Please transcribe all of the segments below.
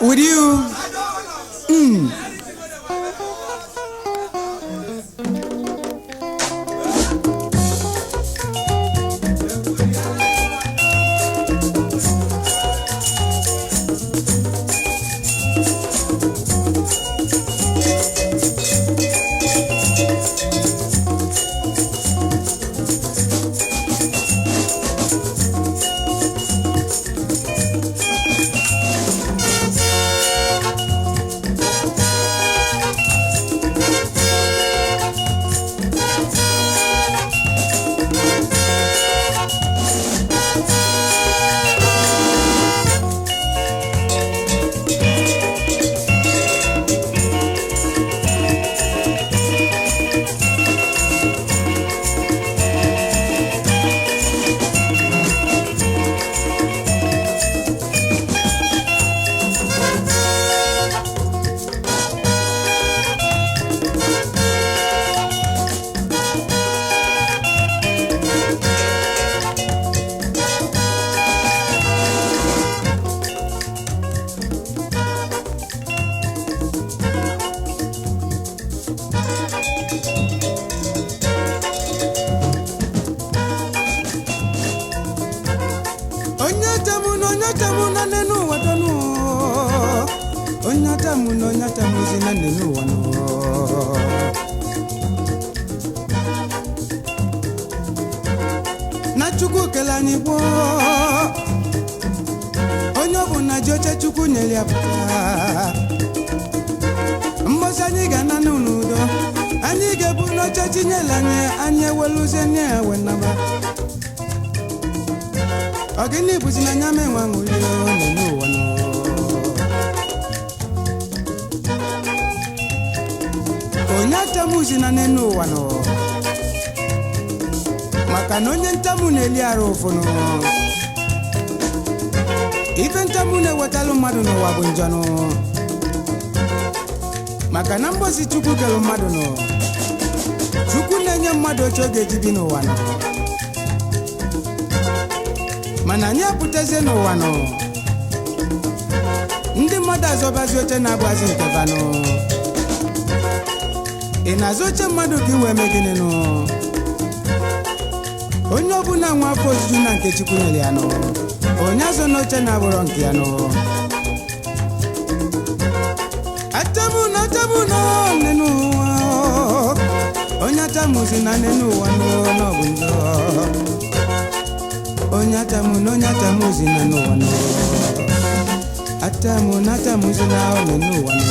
with you. Atamuna nenu wadonu. Atamuna zina nenu wano. Na chuku kelani bo. Onyobu na joche chuku nyeli apuka. Mbosa niga na nunudo. Anige buno chachi nyelanye. Anye weluze nye wenaba. Ogini buzina nyame wangu yo nenu wano. Onyatamu zina nenu wano. Makanonye ntamu neliaro fono. Ife ntamu ne watalu madono wabunjano. Makanambo si chuku kelu madono. Chuku nenye mado choge jibino wano. Mananya puteze no wano. Ndi mada zoba zote na bwazi nkevano. Inazoche madu kiwe megine no. Onyobu na mwafo zuna nke chikuneli ano. Onyazo noche na buronki ano. Atamuna nenu. Onyatamu zina nenu wano no bunzo. Onyatamu zina no wano. Atamuna zina nenu wano.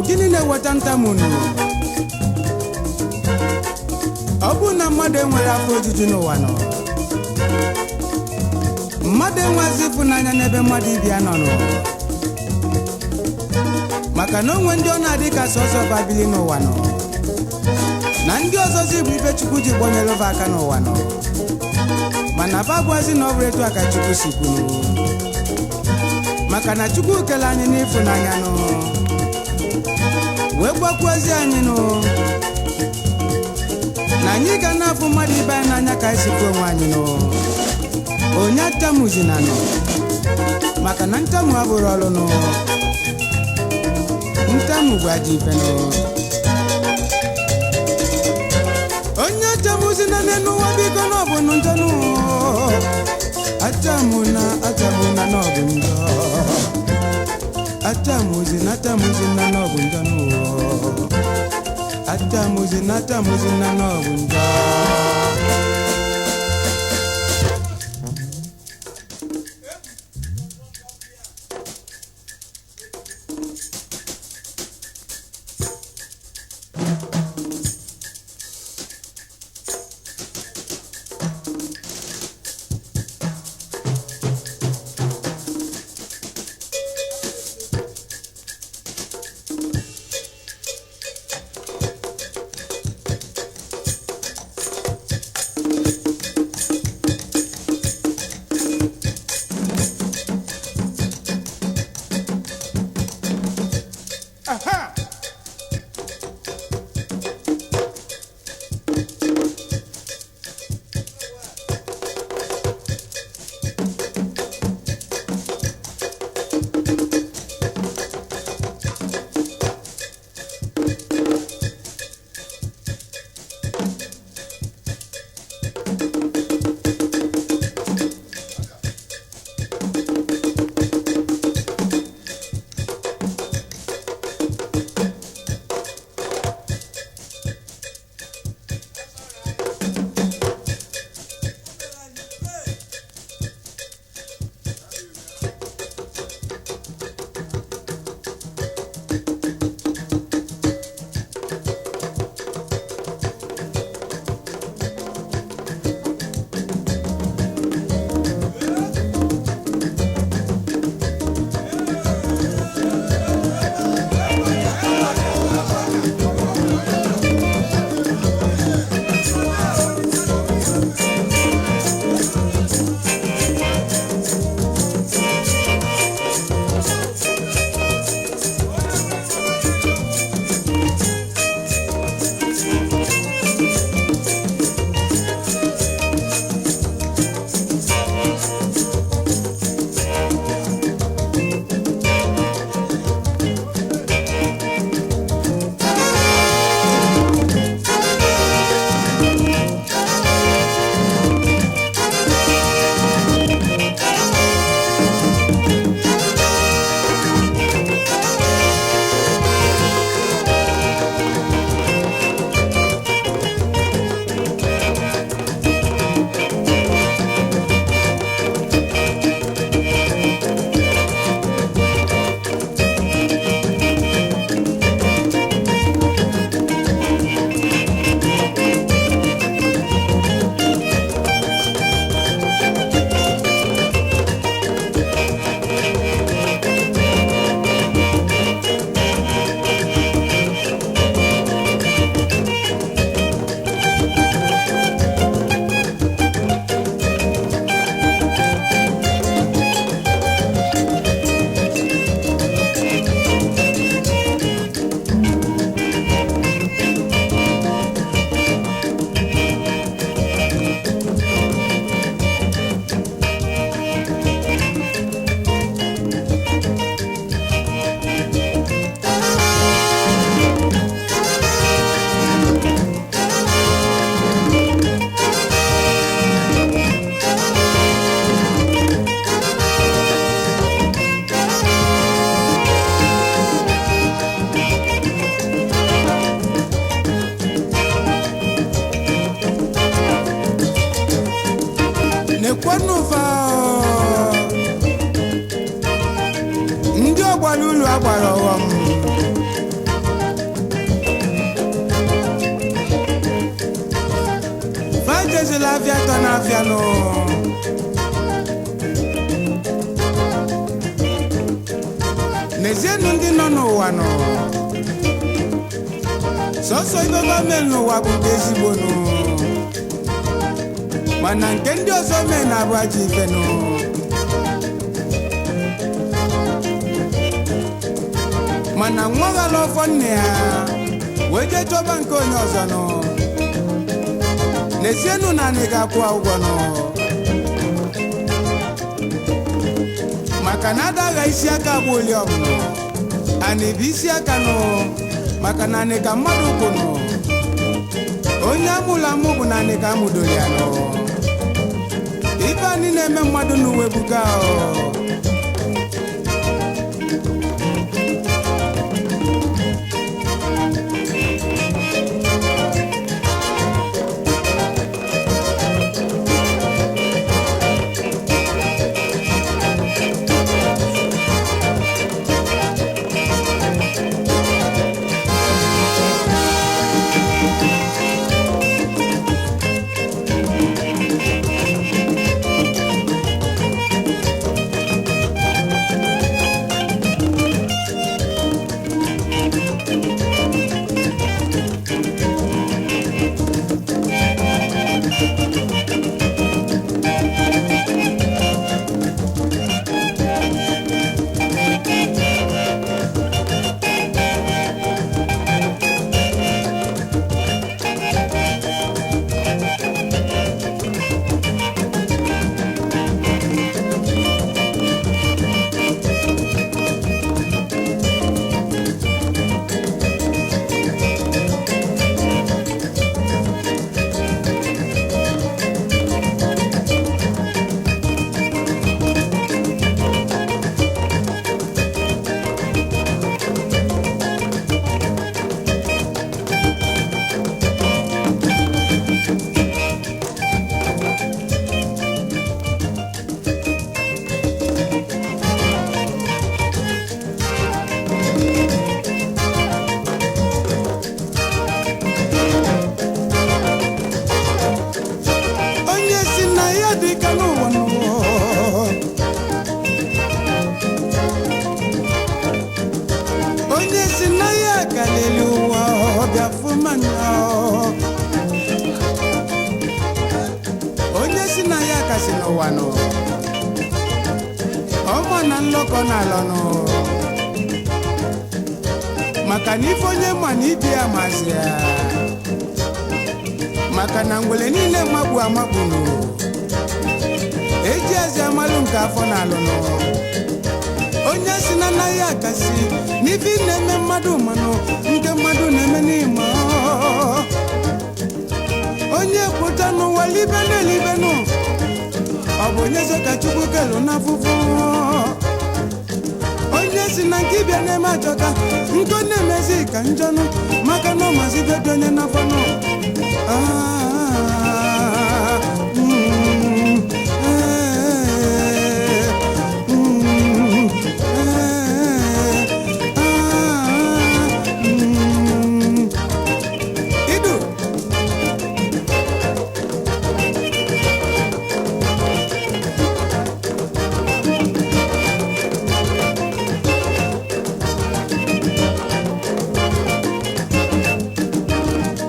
Gini ne watantamunu. Obu na made nwere afọ ojuju n'ụwa no. mmadụ enwezi ịfụnanya n'ebe mmadụ ibia nọ n'ụwa maka na onwe ndị ọ na-adị ka sọsọ babili n'ụwa nọ na ndị ọzọzi bụ ibe Chukwu ji gbanyere ova aka n'ụwa nọ mana bagwazi na ọ bụrụ etu aka Chukwu si kwuru maka na Chukwu kele anyị n'ịfụnanya nụ wee gbakwuozi anyị nụ na anyị ga na-afụ mmadụ ibe anyị n'anya ka anyị si fụ onwe anyị nụ onye atamuzina nọ maka na ntamu abụrụ ọrụ nụ ntamu gwaji ife nụ onye atamuzina n'ụwa biko n'ọbụ njọ nụ atamuna n'ọbụ njọ atamuzina n'ọbụ njọ nụ atamuzina n'ọbụ njọ. ndị ọgbara ụlọ agbara ọghọm fajezila afịa tọ n'afịa nụ n'ezienụ ndị nọ n'ụwa nọ sọsọ ibe gọọmenti n'ụwa bụ nke ezigbo nụ mana nke ndị ọzọ mee na-abụ ajọ ife nụ mana nwa ghala ọfọ nne ya wee jee chọba nke onye ọzọ nụ n'ezienụ na anyị ga-akwụ ụgwọ nụ maka na adagha isi aka bụ oli ọbụla anyị bụ isi aka nụ maka na anyị ka mmadụ kwụ nụ onye amụla amụ bụ na anyị ka amụdoro ya nụ ife anyị na-eme mmadụ n'uwe buga onye si na ya kasị n'ụwa nụ ọma na nlọkọ n'ala nụ maka na ife onye ma na ibi ya masị ya maka na ngwele niile magbu amagbu nụ eji ezi amalụ nke afọ n'alụ nụ onye si na anaghị akasị n'ife na-eme mmadụ manụ nke mmadụ na-eme n'ime onye pụta n'ụwa libe n'elibe nụ ọ bụ onye zo ka Chukwu kelu n'afụfụ onye si na nke ịbịa na-eme achọka nke na-emezi ka njọnụ maka na ọmazi bedo onye n'afọ nụ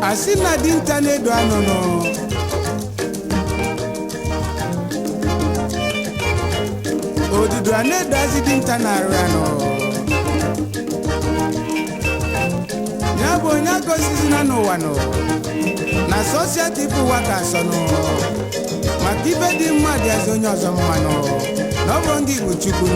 asị na dinta na-edo anụnụ odido a na-edo azị dinta na-arụ anụ ya bụ onye agọzizina n'ụwa nụ na sosieti bụ ụwa ka asọ nụ maka ibe dị mma dị azị onye ọzọ mmanụ na ọ bụ ndị Igbo Chukwu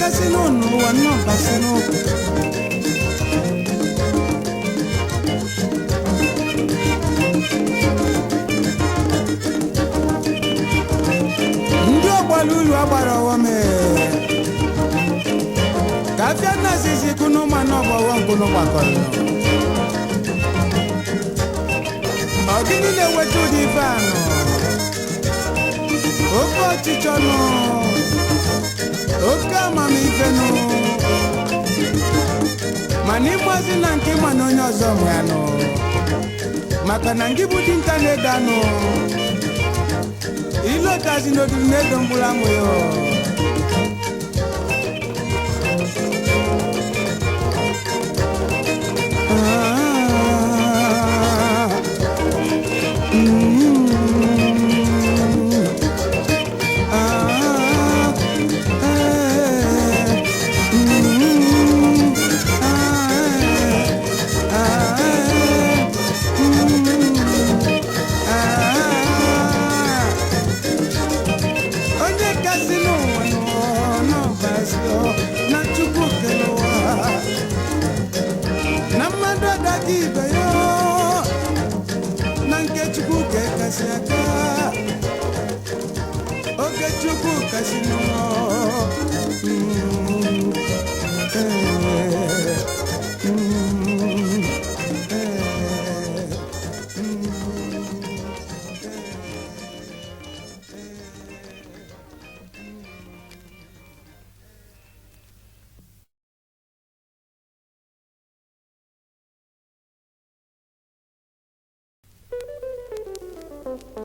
kasị n'ụwa nnọọ kasị n'ụwa ndị ọgbara ulu agbara ọghọm ka afịa nna zizi kunu manụ ọgbọghọ nkunu gbakọrọ ọ gịnị na-eweta ụdị ife anụ oke ọchịchọ nụ oke amamife nụ mana ịgbazi na nke ịma na onye ọzọ nwe anụ maka na ngị bụ dinta na-edo anụ ilotazi n'odiri na-edo mkpụrụ amụ ya na mmadụ adaghi ibe ya na nke Chukwu ka ekesi aka